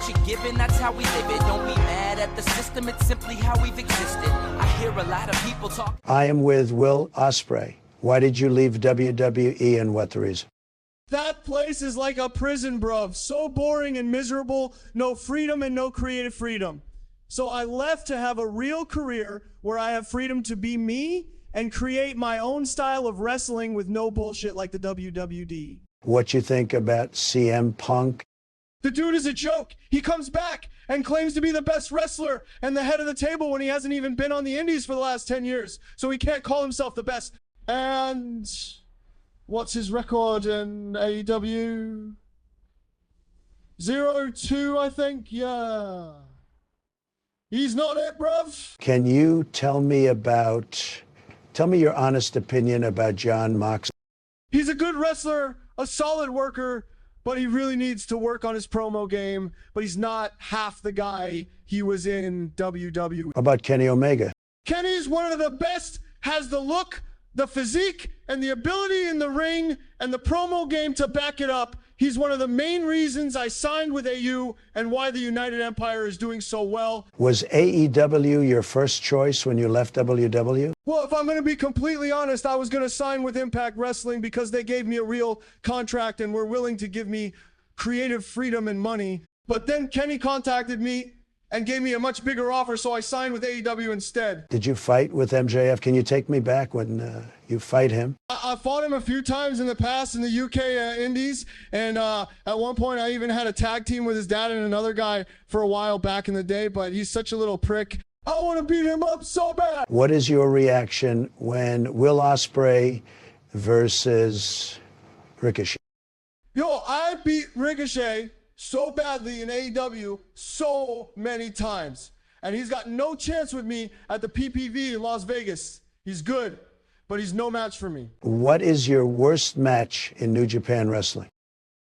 what you're given, that's how we live it. Don't be mad at the system, it's simply how we've existed. I hear a lot of people talk. I am with Will Ospreay. Why did you leave WWE and what the reason? That place is like a prison, bruv. So boring and miserable, no freedom and no creative freedom. So I left to have a real career where I have freedom to be me and create my own style of wrestling with no bullshit like the WWE. What you think about CM Punk? The dude is a joke. He comes back and claims to be the best wrestler and the head of the table when he hasn't even been on the indies for the last 10 years. So he can't call himself the best. And what's his record in AEW? 0-2, I think. Yeah. He's not it, bruv. Can you tell me your honest opinion about Jon Moxley? He's a good wrestler, a solid worker, but he really needs to work on his promo game. But he's not half the guy he was in WWE. How about Kenny Omega? Kenny's one of the best, has the look, the physique, and the ability in the ring and the promo game to back it up. He's one of the main reasons I signed with AU and why the United Empire is doing so well. Was AEW your first choice when you left WW? Well, if I'm going to be completely honest, I was going to sign with Impact Wrestling because they gave me a real contract and were willing to give me creative freedom and money. But then Kenny contacted me and gave me a much bigger offer, so I signed with AEW instead. Did you fight with MJF? Can you take me back when you fight him? I fought him a few times in the past in the UK Indies, and at one point I even had a tag team with his dad and another guy for a while back in the day, but he's such a little prick. I want to beat him up so bad. What is your reaction when Will Ospreay versus Ricochet? Yo, I beat Ricochet so badly in AEW so many times. And he's got no chance with me at the PPV in Las Vegas. He's good, but he's no match for me. What is your worst match in New Japan Wrestling?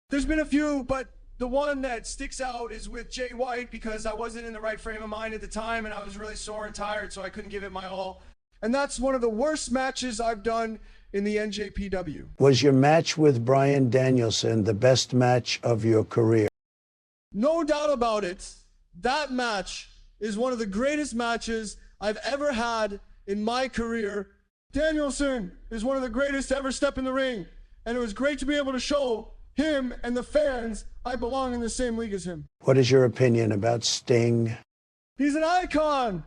There's been a few, but the one that sticks out is with Jay White because I wasn't in the right frame of mind at the time and I was really sore and tired, so I couldn't give it my all. And that's one of the worst matches I've done in the NJPW. Was your match with Bryan Danielson the best match of your career? No doubt about it. That match is one of the greatest matches I've ever had in my career. Danielson is one of the greatest to ever step in the ring, and it was great to be able to show him and the fans I belong in the same league as him. What is your opinion about Sting? He's an icon.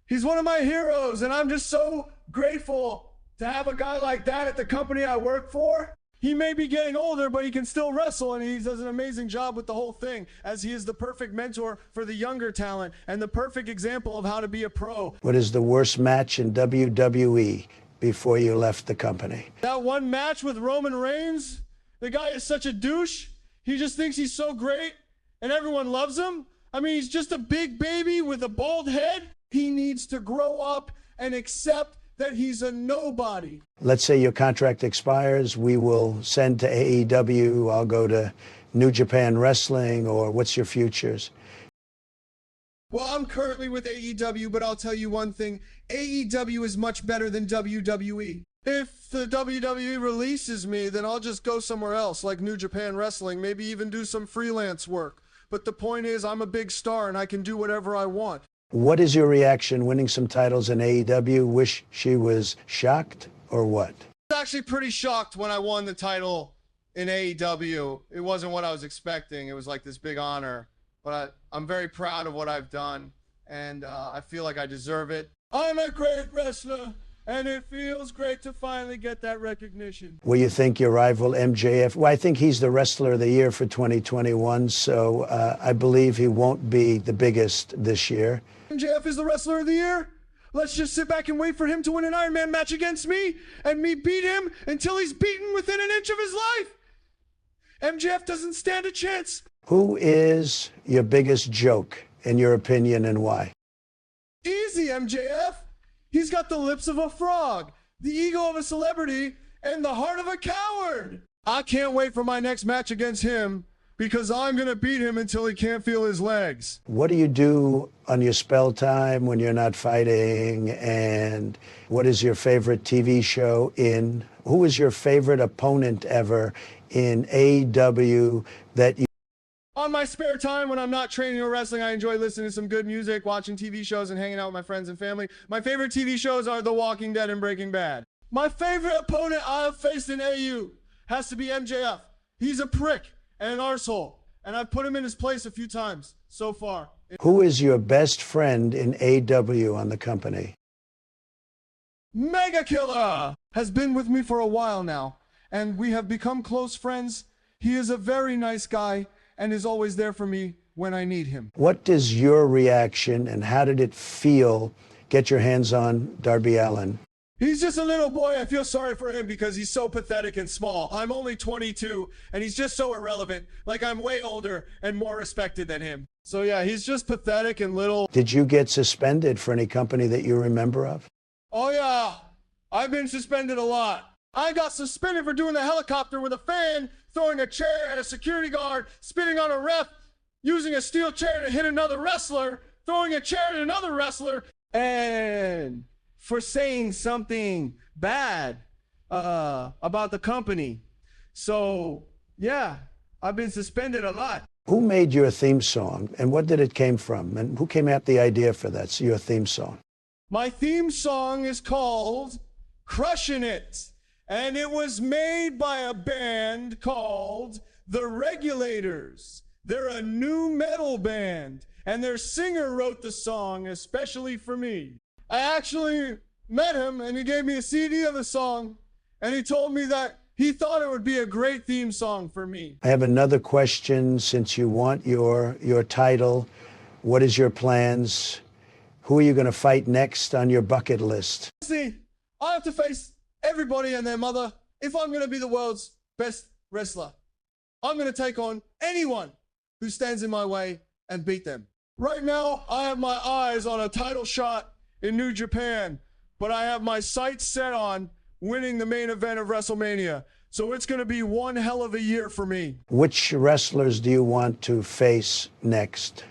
He's one of my heroes, and I'm just so grateful to have a guy like that at the company I work for. He may be getting older, but he can still wrestle, and he does an amazing job with the whole thing, as he is the perfect mentor for the younger talent and the perfect example of how to be a pro. What is the worst match in WWE before you left the company? That one match with Roman Reigns, the guy is such a douche. He just thinks he's so great, and everyone loves him. I mean, he's just a big baby with a bald head. He needs to grow up and accept that he's a nobody. Let's say your contract expires, we will send to AEW, I'll go to New Japan Wrestling, or what's your futures? Well, I'm currently with AEW, but I'll tell you one thing. AEW is much better than WWE. If the WWE releases me, then I'll just go somewhere else, like New Japan Wrestling, maybe even do some freelance work. But the point is, I'm a big star and I can do whatever I want. What is your reaction winning some titles in AEW? Wish she was shocked or what? I was actually pretty shocked when I won the title in AEW. It wasn't what I was expecting. It was like this big honor. But I'm very proud of what I've done, and I feel like I deserve it. I'm a great wrestler, and it feels great to finally get that recognition. Well, you think your rival MJF, well, I think he's the Wrestler of the Year for 2021, so I believe he won't be the biggest this year. MJF is the Wrestler of the Year? Let's just sit back and wait for him to win an Iron Man match against me, and me beat him until he's beaten within an inch of his life. MJF doesn't stand a chance. Who is your biggest joke, in your opinion, and why? Easy, MJF. He's got the lips of a frog, the ego of a celebrity, and the heart of a coward. I can't wait for my next match against him because I'm going to beat him until he can't feel his legs. What do you do on your spell time when you're not fighting? And what is your favorite TV show in? Who is your favorite opponent ever in AEW that you... I'm on my spare time when I'm not training or wrestling, I enjoy listening to some good music, watching TV shows, and hanging out with my friends and family. My favorite TV shows are The Walking Dead and Breaking Bad. My favorite opponent I have faced in AU has to be MJF. He's a prick and an arsehole, and I've put him in his place a few times so far. Who is your best friend in AW on the company? Mega Killer has been with me for a while now, and we have become close friends. He is a very nice guy and is always there for me when I need him. What is your reaction and how did it feel get your hands on Darby Allin? He's just a little boy. I feel sorry for him because he's so pathetic and small. I'm only 22 and he's just so irrelevant. Like I'm way older and more respected than him. So yeah, he's just pathetic and little. Did you get suspended for any company that you remember of? Oh yeah, I've been suspended a lot. I got suspended for doing the helicopter with a fan, throwing a chair at a security guard, spitting on a ref, using a steel chair to hit another wrestler, throwing a chair at another wrestler, and for saying something bad about the company. So yeah, I've been suspended a lot. Who made your theme song and what did it came from? And who came up with the idea for that, your theme song? My theme song is called Crushing It. And it was made by a band called The Regulators. They're a new metal band, and their singer wrote the song especially for me. I actually met him, and he gave me a CD of the song, and he told me that he thought it would be a great theme song for me. I have another question. Since you want your title, what is your plans? Who are you going to fight next on your bucket list? See, I have to face everybody and their mother if I'm going to be the world's best wrestler. I'm going to take on anyone who stands in my way and beat them. Right now, I have my eyes on a title shot in New Japan, but I have my sights set on winning the main event of WrestleMania. So it's going to be one hell of a year for me. Which wrestlers do you want to face next?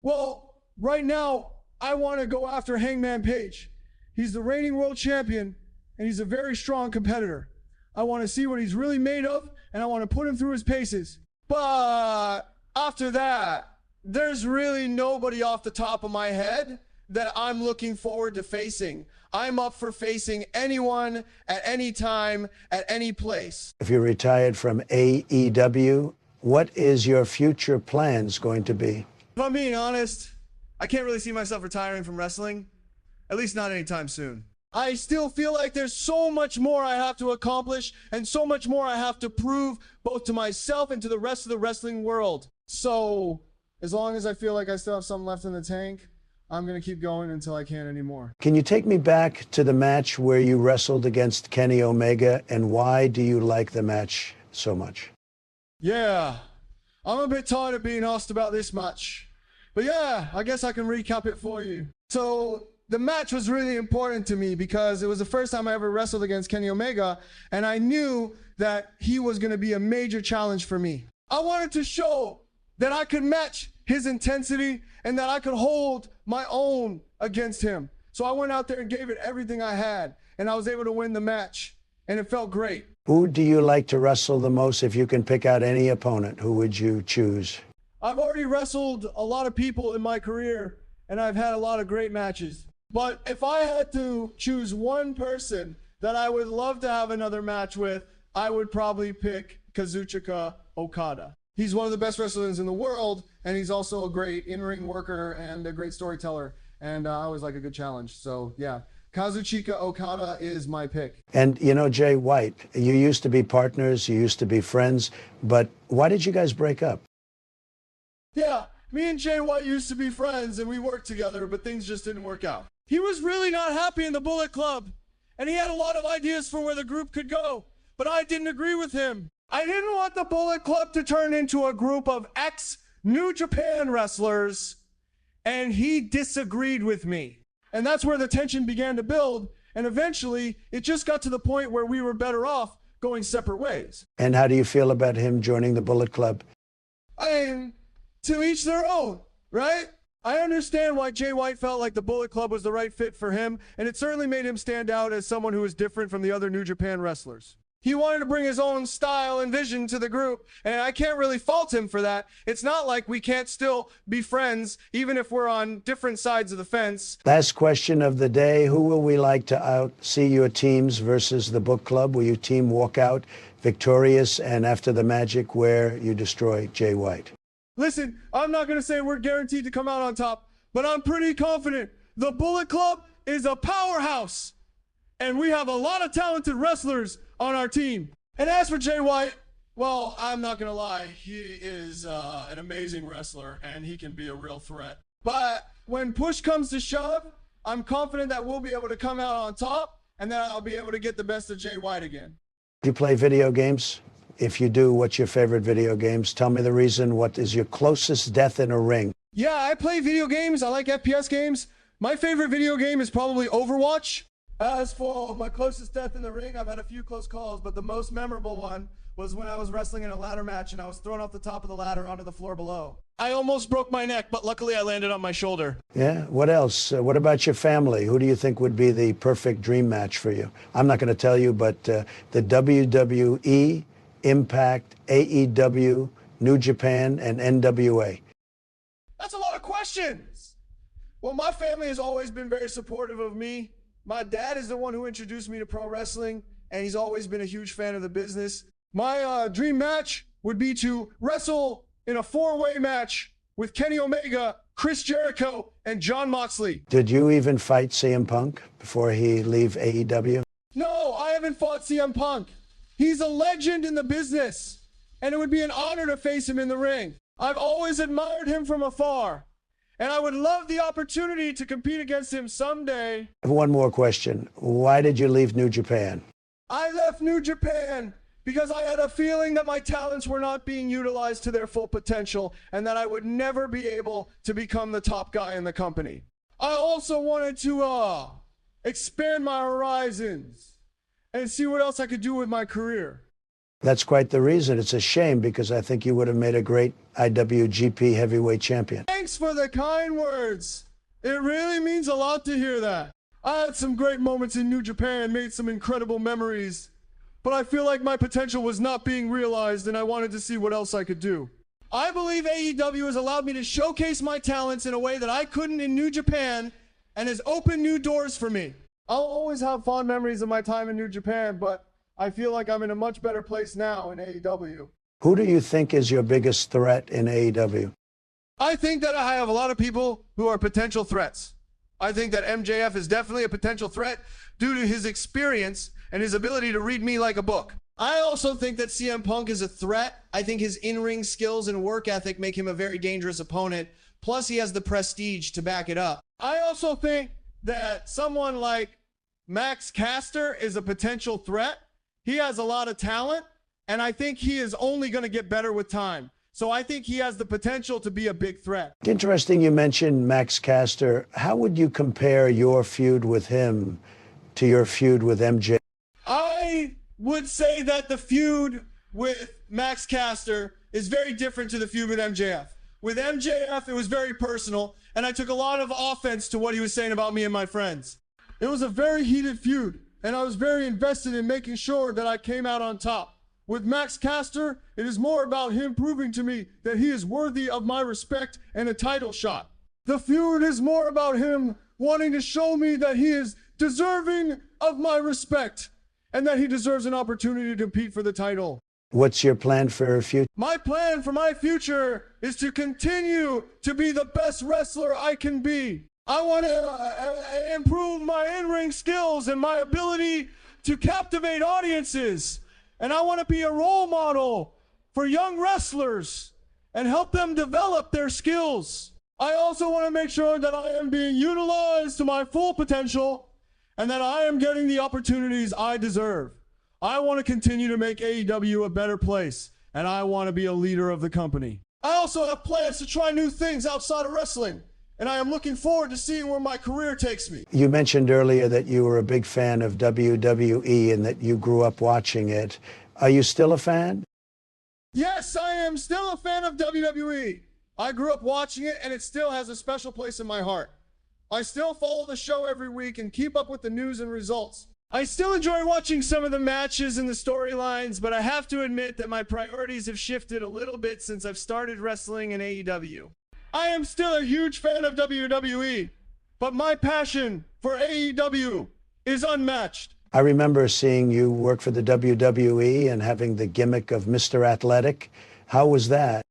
Well, right now, I want to go after Hangman Page. He's the reigning world champion, and he's a very strong competitor. I want to see what he's really made of, and I want to put him through his paces. But after that, there's really nobody off the top of my head that I'm looking forward to facing. I'm up for facing anyone at any time, at any place. If you're retired from AEW, what is your future plans going to be? If I'm being honest, I can't really see myself retiring from wrestling, at least not anytime soon. I still feel like there's so much more I have to accomplish and so much more I have to prove both to myself and to the rest of the wrestling world. So as long as I feel like I still have something left in the tank, I'm going to keep going until I can't anymore. Can you take me back to the match where you wrestled against Kenny Omega, and why do you like the match so much? Yeah, I'm a bit tired of being asked about this match. But yeah, I guess I can recap it for you. So the match was really important to me because it was the first time I ever wrestled against Kenny Omega, and I knew that he was going to be a major challenge for me. I wanted to show that I could match his intensity and that I could hold my own against him. So I went out there and gave it everything I had, and I was able to win the match, and it felt great. Who do you like to wrestle the most? If you can pick out any opponent, who would you choose? I've already wrestled a lot of people in my career, and I've had a lot of great matches. But if I had to choose one person that I would love to have another match with, I would probably pick Kazuchika Okada. He's one of the best wrestlers in the world, and he's also a great in-ring worker and a great storyteller, and I always like a good challenge. So yeah, Kazuchika Okada is my pick. And you know, Jay White, you used to be partners, you used to be friends, but why did you guys break up? Yeah, me and Jay White used to be friends, and we worked together, but things just didn't work out. He was really not happy in the Bullet Club, and he had a lot of ideas for where the group could go, but I didn't agree with him. I didn't want the Bullet Club to turn into a group of ex-New Japan wrestlers, and he disagreed with me. And that's where the tension began to build, and eventually it just got to the point where we were better off going separate ways. And how do you feel about him joining the Bullet Club? I mean, to each their own, right? I understand why Jay White felt like the Bullet Club was the right fit for him, and it certainly made him stand out as someone who was different from the other New Japan wrestlers. He wanted to bring his own style and vision to the group, and I can't really fault him for that. It's not like we can't still be friends, even if we're on different sides of the fence. Last question of the day. Who will we like to see your teams versus the book club? Will your team walk out victorious and after the magic where you destroy Jay White? Listen, I'm not going to say we're guaranteed to come out on top, but I'm pretty confident. The Bullet Club is a powerhouse, and we have a lot of talented wrestlers on our team. And as for Jay White, well, I'm not going to lie. He is an amazing wrestler, and he can be a real threat. But when push comes to shove, I'm confident that we'll be able to come out on top, and that I'll be able to get the best of Jay White again. Do you play video games? If you do, what's your favorite video games? Tell me the reason. What is your closest death in a ring? Yeah, I play video games. I like FPS games. My favorite video game is probably Overwatch. As for my closest death in the ring, I've had a few close calls, but the most memorable one was when I was wrestling in a ladder match and I was thrown off the top of the ladder onto the floor below. I almost broke my neck, but luckily I landed on my shoulder. Yeah, what else? What about your family? Who do you think would be the perfect dream match for you? I'm not going to tell you, but the WWE, Impact, AEW, New Japan, and NWA. That's a lot of questions. Well, my family has always been very supportive of me. My dad is the one who introduced me to pro wrestling, and he's always been a huge fan of the business. My dream match would be to wrestle in a four-way match with Kenny Omega, Chris Jericho, and Jon Moxley. Did you even fight CM Punk before he leave AEW? No, I haven't fought CM Punk. He's a legend in the business, and it would be an honor to face him in the ring. I've always admired him from afar, and I would love the opportunity to compete against him someday. I have one more question. Why did you leave New Japan? I left New Japan because I had a feeling that my talents were not being utilized to their full potential and that I would never be able to become the top guy in the company. I also wanted to expand my horizons and see what else I could do with my career. That's quite the reason. It's a shame because I think you would have made a great IWGP heavyweight champion. Thanks for the kind words. It really means a lot to hear that. I had some great moments in New Japan, made some incredible memories, but I feel like my potential was not being realized and I wanted to see what else I could do. I believe AEW has allowed me to showcase my talents in a way that I couldn't in New Japan and has opened new doors for me. I'll always have fond memories of my time in New Japan, but I feel like I'm in a much better place now in AEW. Who do you think is your biggest threat in AEW? I think that I have a lot of people who are potential threats. I think that MJF is definitely a potential threat due to his experience and his ability to read me like a book. I also think that CM Punk is a threat. I think his in-ring skills and work ethic make him a very dangerous opponent. Plus, he has the prestige to back it up. I also think that someone like Max Caster is a potential threat. He has a lot of talent, and I think he is only going to get better with time. So I think he has the potential to be a big threat. Interesting you mentioned Max Caster. How would you compare your feud with him to your feud with MJ? I would say that the feud with Max Caster is very different to the feud with MJF. With MJF, it was very personal, and I took a lot of offense to what he was saying about me and my friends. It was a very heated feud, and I was very invested in making sure that I came out on top. With Max Caster, it is more about him proving to me that he is worthy of my respect and a title shot. The feud is more about him wanting to show me that he is deserving of my respect and that he deserves an opportunity to compete for the title. What's your plan for your future? My plan for my future is to continue to be the best wrestler I can be. I want to improve my in-ring skills and my ability to captivate audiences. And I want to be a role model for young wrestlers and help them develop their skills. I also want to make sure that I am being utilized to my full potential and that I am getting the opportunities I deserve. I want to continue to make AEW a better place, and I want to be a leader of the company. I also have plans to try new things outside of wrestling, and I am looking forward to seeing where my career takes me. You mentioned earlier that you were a big fan of WWE and that you grew up watching it. Are you still a fan? Yes, I am still a fan of WWE. I grew up watching it, and it still has a special place in my heart. I still follow the show every week and keep up with the news and results. I still enjoy watching some of the matches and the storylines, but I have to admit that my priorities have shifted a little bit since I've started wrestling in AEW. I am still a huge fan of WWE, but my passion for AEW is unmatched. I remember seeing you work for the WWE and having the gimmick of Mr. Athletic. How was that?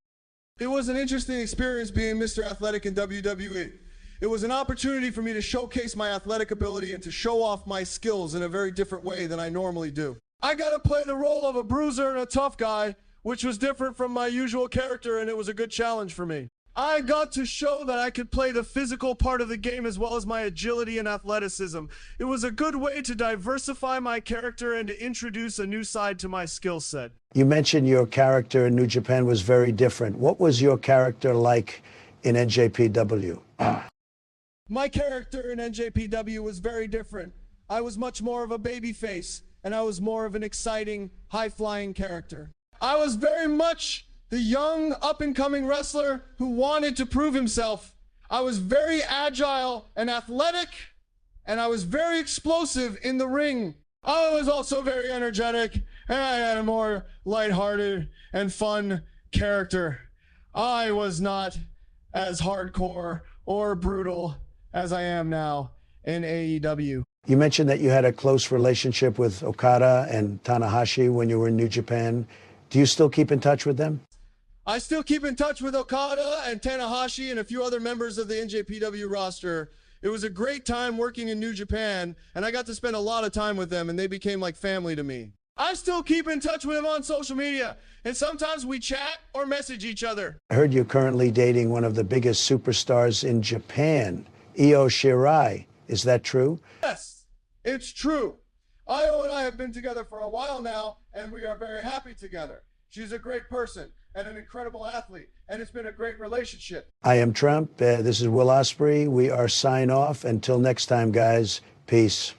It was an interesting experience being Mr. Athletic in WWE. It was an opportunity for me to showcase my athletic ability and to show off my skills in a very different way than I normally do. I got to play the role of a bruiser and a tough guy, which was different from my usual character, and it was a good challenge for me. I got to show that I could play the physical part of the game as well as my agility and athleticism. It was a good way to diversify my character and to introduce a new side to my skill set. You mentioned your character in New Japan was very different. What was your character like in NJPW? My character in NJPW was very different. I was much more of a baby face, and I was more of an exciting, high-flying character. I was very much the young, up-and-coming wrestler who wanted to prove himself. I was very agile and athletic, and I was very explosive in the ring. I was also very energetic, and I had a more lighthearted and fun character. I was not as hardcore or brutal as I am now in AEW. You mentioned that you had a close relationship with Okada and Tanahashi when you were in New Japan. Do you still keep in touch with them? I still keep in touch with Okada and Tanahashi and a few other members of the NJPW roster. It was a great time working in New Japan, and I got to spend a lot of time with them, and they became like family to me. I still keep in touch with them on social media, and sometimes we chat or message each other. I heard you're currently dating one of the biggest superstars in Japan, Io Shirai. Is that true? Yes, it's true. Io and I have been together for a while now, and we are very happy together. She's a great person and an incredible athlete, and it's been a great relationship. I am Trump. This is Will Ospreay. We are sign off. Until next time, guys. Peace.